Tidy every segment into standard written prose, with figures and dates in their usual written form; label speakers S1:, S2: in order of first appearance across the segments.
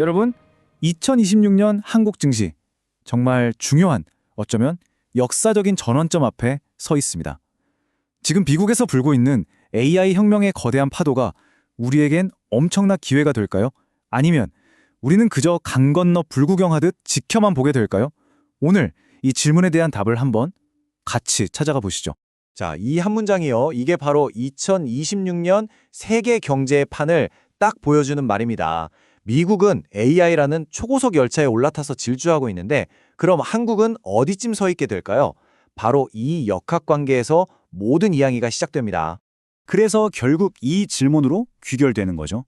S1: 여러분, 2026년 한국 증시 정말 중요한, 어쩌면 역사적인 전환점 앞에 서 있습니다. 지금 미국에서 불고 있는 AI 혁명의 거대한 파도가 우리에겐 엄청난 기회가 될까요? 아니면 우리는 그저 강 건너 불구경하듯 지켜만 보게 될까요? 오늘 이 질문에 대한 답을 한번 같이 찾아가 보시죠.
S2: 자, 이 한 문장이요. 이게 바로 2026년 세계 경제의 판을 딱 보여주는 말입니다. 미국은 AI라는 초고속 열차에 올라타서 질주하고 있는데 그럼 한국은 어디쯤 서 있게 될까요? 바로 이 역학관계에서 모든 이야기가 시작됩니다.
S3: 그래서 결국 이 질문으로 귀결되는 거죠.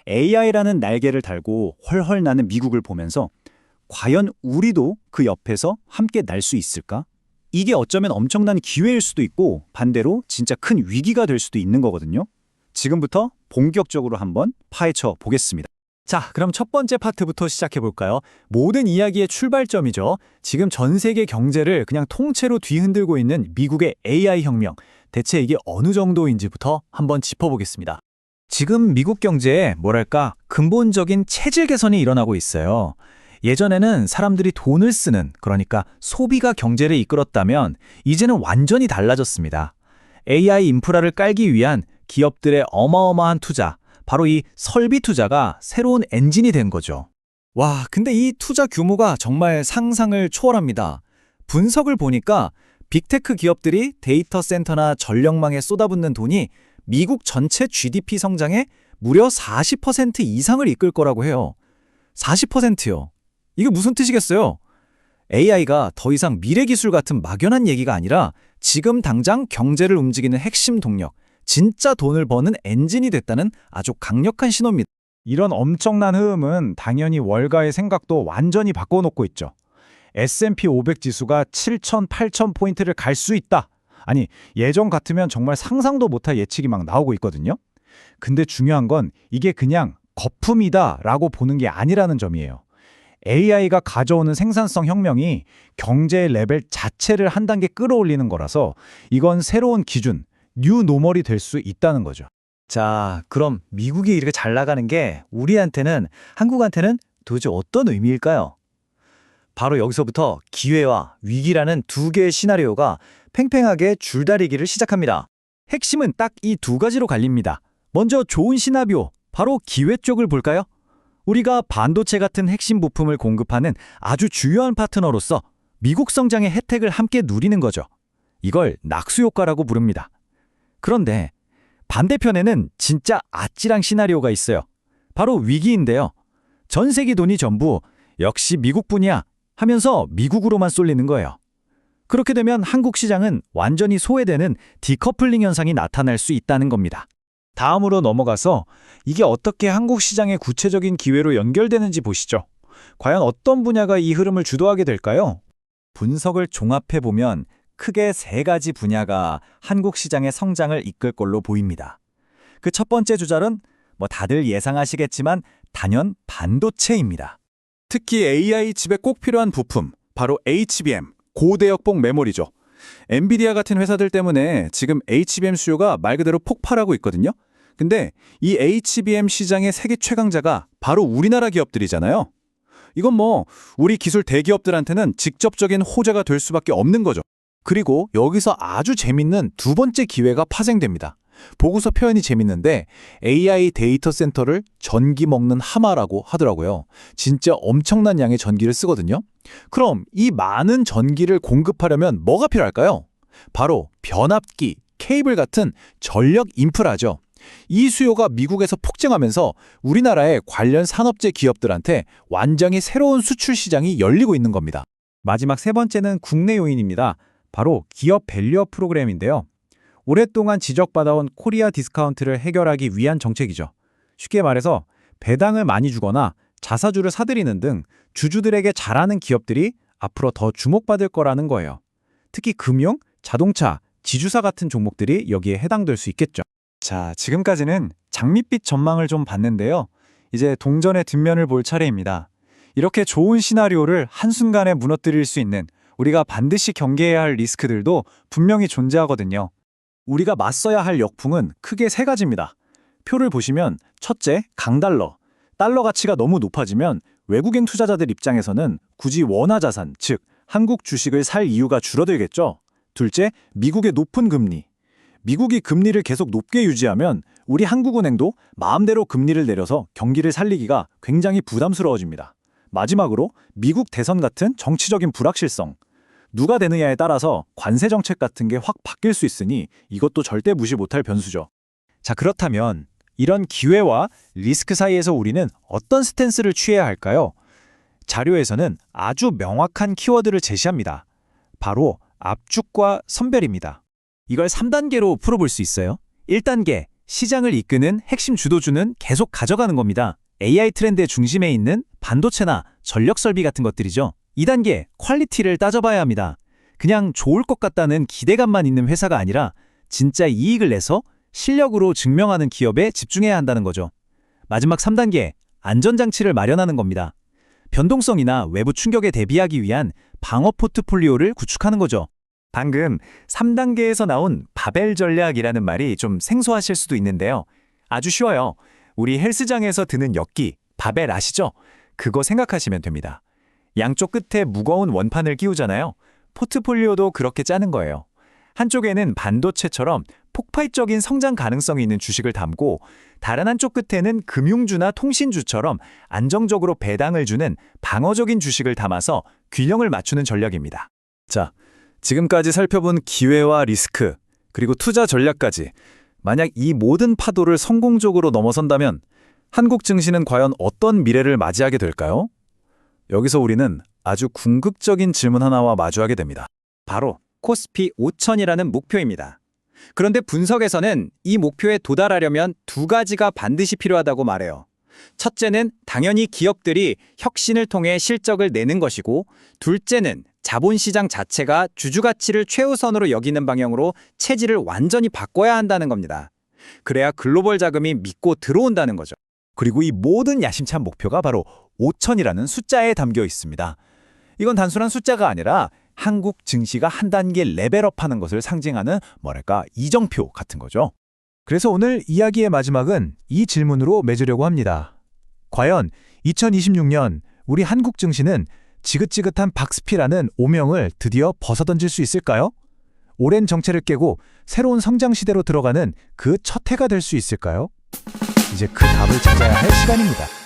S3: AI라는 날개를 달고 헐헐 나는 미국을 보면서 과연 우리도 그 옆에서 함께 날 수 있을까? 이게 어쩌면 엄청난 기회일 수도 있고 반대로 진짜 큰 위기가 될 수도 있는 거거든요. 지금부터 본격적으로 한번 파헤쳐 보겠습니다.
S4: 자, 그럼 첫 번째 파트부터 시작해볼까요? 모든 이야기의 출발점이죠. 지금 전 세계 경제를 그냥 통째로 뒤흔들고 있는 미국의 AI 혁명. 대체 이게 어느 정도인지부터 한번 짚어보겠습니다. 지금 미국 경제에 뭐랄까 근본적인 체질 개선이 일어나고 있어요. 예전에는 사람들이 돈을 쓰는, 그러니까 소비가 경제를 이끌었다면 이제는 완전히 달라졌습니다. AI 인프라를 깔기 위한 기업들의 어마어마한 투자, 바로 이 설비 투자가 새로운 엔진이 된 거죠. 와, 근데 이 투자 규모가 정말 상상을 초월합니다. 분석을 보니까 빅테크 기업들이 데이터 센터나 전력망에 쏟아붓는 돈이 미국 전체 GDP 성장의 무려 40% 이상을 이끌 거라고 해요. 40%요. 이게 무슨 뜻이겠어요? AI가 더 이상 미래 기술 같은 막연한 얘기가 아니라 지금 당장 경제를 움직이는 핵심 동력, 진짜 돈을 버는 엔진이 됐다는 아주 강력한 신호입니다.
S1: 이런 엄청난 흐름은 당연히 월가의 생각도 완전히 바꿔놓고 있죠. S&P 500 지수가 7,000, 8,000포인트를 갈 수 있다. 아니, 예전 같으면 정말 상상도 못할 예측이 막 나오고 있거든요. 근데 중요한 건 이게 그냥 거품이다라고 보는 게 아니라는 점이에요. AI가 가져오는 생산성 혁명이 경제의 레벨 자체를 한 단계 끌어올리는 거라서 이건 새로운 기준, 뉴 노멀이 될 수 있다는 거죠.
S4: 자, 그럼 미국이 이렇게 잘 나가는 게 우리한테는, 한국한테는 도대체 어떤 의미일까요? 바로 여기서부터 기회와 위기라는 두 개의 시나리오가 팽팽하게 줄다리기를 시작합니다. 핵심은 딱 이 두 가지로 갈립니다. 먼저 좋은 시나리오, 바로 기회 쪽을 볼까요? 우리가 반도체 같은 핵심 부품을 공급하는 아주 중요한 파트너로서 미국 성장의 혜택을 함께 누리는 거죠. 이걸 낙수 효과라고 부릅니다. 그런데 반대편에는 진짜 아찔한 시나리오가 있어요. 바로 위기인데요. 전 세계 돈이 전부 역시 미국뿐이야 하면서 미국으로만 쏠리는 거예요. 그렇게 되면 한국 시장은 완전히 소외되는 디커플링 현상이 나타날 수 있다는 겁니다.
S1: 다음으로 넘어가서 이게 어떻게 한국 시장의 구체적인 기회로 연결되는지 보시죠. 과연 어떤 분야가 이 흐름을 주도하게 될까요?
S3: 분석을 종합해보면 크게 세 가지 분야가 한국 시장의 성장을 이끌 걸로 보입니다. 그 첫 번째 주자는 다들 예상하시겠지만 단연 반도체입니다.
S1: 특히 AI 칩에 꼭 필요한 부품, 바로 HBM, 고대역폭 메모리죠. 엔비디아 같은 회사들 때문에 지금 HBM 수요가 말 그대로 폭발하고 있거든요. 근데 이 HBM 시장의 세계 최강자가 바로 우리나라 기업들이잖아요. 이건 우리 기술 대기업들한테는 직접적인 호재가 될 수밖에 없는 거죠. 그리고 여기서 아주 재밌는 두 번째 기회가 파생됩니다. 보고서 표현이 재밌는데 AI 데이터 센터를 전기 먹는 하마라고 하더라고요. 진짜 엄청난 양의 전기를 쓰거든요. 그럼 이 많은 전기를 공급하려면 뭐가 필요할까요? 바로 변압기, 케이블 같은 전력 인프라죠. 이 수요가 미국에서 폭증하면서 우리나라의 관련 산업재 기업들한테 완전히 새로운 수출 시장이 열리고 있는 겁니다.
S3: 마지막 세 번째는 국내 요인입니다. 바로 기업 밸류업 프로그램인데요. 오랫동안 지적받아온 코리아 디스카운트를 해결하기 위한 정책이죠. 쉽게 말해서 배당을 많이 주거나 자사주를 사들이는 등 주주들에게 잘하는 기업들이 앞으로 더 주목받을 거라는 거예요. 특히 금융, 자동차, 지주사 같은 종목들이 여기에 해당될 수 있겠죠.
S1: 자, 지금까지는 장밋빛 전망을 좀 봤는데요. 이제 동전의 뒷면을 볼 차례입니다. 이렇게 좋은 시나리오를 한순간에 무너뜨릴 수 있는 우리가 반드시 경계해야 할 리스크들도 분명히 존재하거든요. 우리가 맞서야 할 역풍은 크게 세 가지입니다. 표를 보시면 첫째, 강달러.
S4: 달러 가치가 너무 높아지면 외국인 투자자들 입장에서는 굳이 원화 자산, 즉 한국 주식을 살 이유가 줄어들겠죠. 둘째, 미국의 높은 금리. 미국이 금리를 계속 높게 유지하면 우리 한국은행도 마음대로 금리를 내려서 경기를 살리기가 굉장히 부담스러워집니다. 마지막으로 미국 대선 같은 정치적인 불확실성. 누가 되느냐에 따라서 관세 정책 같은 게 확 바뀔 수 있으니 이것도 절대 무시 못할 변수죠. 자, 그렇다면 이런 기회와 리스크 사이에서 우리는 어떤 스탠스를 취해야 할까요? 자료에서는 아주 명확한 키워드를 제시합니다. 바로 압축과 선별입니다. 이걸 3단계로 풀어볼 수 있어요. 1단계, 시장을 이끄는 핵심 주도주는 계속 가져가는 겁니다. AI 트렌드의 중심에 있는 반도체나 전력 설비 같은 것들이죠. 2단계, 퀄리티를 따져봐야 합니다. 그냥 좋을 것 같다는 기대감만 있는 회사가 아니라 진짜 이익을 내서 실력으로 증명하는 기업에 집중해야 한다는 거죠. 마지막 3단계, 안전장치를 마련하는 겁니다. 변동성이나 외부 충격에 대비하기 위한 방어 포트폴리오를 구축하는 거죠. 방금 3단계에서 나온 바벨 전략이라는 말이 좀 생소하실 수도 있는데요. 아주 쉬워요. 우리 헬스장에서 드는 역기, 바벨 아시죠? 그거 생각하시면 됩니다. 양쪽 끝에 무거운 원판을 끼우잖아요. 포트폴리오도 그렇게 짜는 거예요. 한쪽에는 반도체처럼 폭발적인 성장 가능성이 있는 주식을 담고 다른 한쪽 끝에는 금융주나 통신주처럼 안정적으로 배당을 주는 방어적인 주식을 담아서 균형을 맞추는 전략입니다.
S1: 자, 지금까지 살펴본 기회와 리스크, 그리고 투자 전략까지 만약 이 모든 파도를 성공적으로 넘어선다면 한국 증시는 과연 어떤 미래를 맞이하게 될까요? 여기서 우리는 아주 궁극적인 질문 하나와 마주하게 됩니다.
S4: 바로 코스피 5000이라는 목표입니다. 그런데 분석에서는 이 목표에 도달하려면 두 가지가 반드시 필요하다고 말해요. 첫째는 당연히 기업들이 혁신을 통해 실적을 내는 것이고, 둘째는 자본시장 자체가 주주가치를 최우선으로 여기는 방향으로 체질을 완전히 바꿔야 한다는 겁니다. 그래야 글로벌 자금이 믿고 들어온다는 거죠. 그리고 이 모든 야심찬 목표가 바로 5000이라는 숫자에 담겨 있습니다. 이건 단순한 숫자가 아니라 한국 증시가 한 단계 레벨업하는 것을 상징하는 이정표 같은 거죠. 그래서 오늘 이야기의 마지막은 이 질문으로 맺으려고 합니다. 과연 2026년 우리 한국 증시는 지긋지긋한 박스피라는 오명을 드디어 벗어던질 수 있을까요? 오랜 정체를 깨고 새로운 성장 시대로 들어가는 그 첫 해가 될 수 있을까요? 이제 그 답을 찾아야 할 시간입니다.